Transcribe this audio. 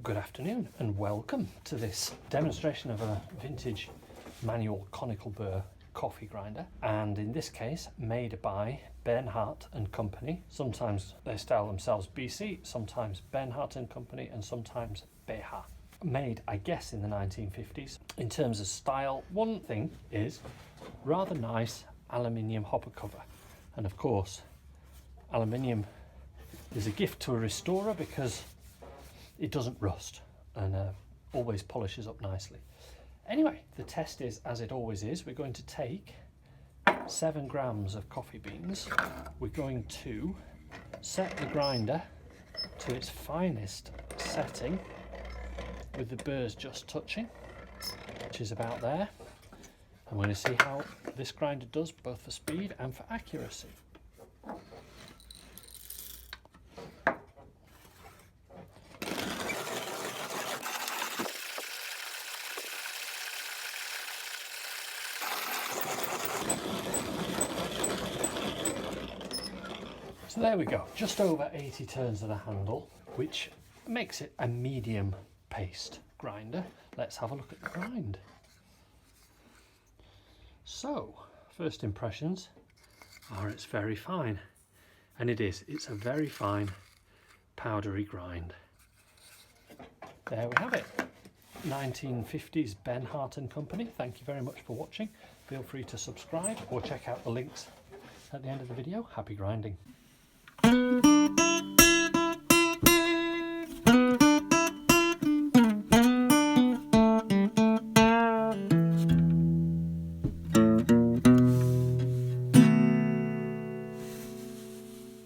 Good afternoon and welcome to this demonstration of a vintage manual conical burr coffee grinder, and in this case made by Bernhard Company. Sometimes they style themselves BC, sometimes Bernhard Company, and sometimes BeHa. Made, I guess, in the 1950s. In terms of style, one thing is rather nice aluminium hopper cover, and of course aluminium is a gift to a restorer because it doesn't rust and always polishes up nicely. Anyway, the test is, as it always is, we're going to take 7 grams of coffee beans. We're going to set the grinder to its finest setting with the burrs just touching, which is about there. I'm going to see how this grinder does, both for speed and for accuracy. So there we go, just over 80 turns of the handle, which makes it a medium paced grinder. Let's have a look at the grind. So, first impressions are it's very fine, and it's a very fine powdery grind. There we have it, 1950s Bernhard Company. Thank you very much for watching. Feel free to subscribe or check out the links at the end of the video. Happy grinding.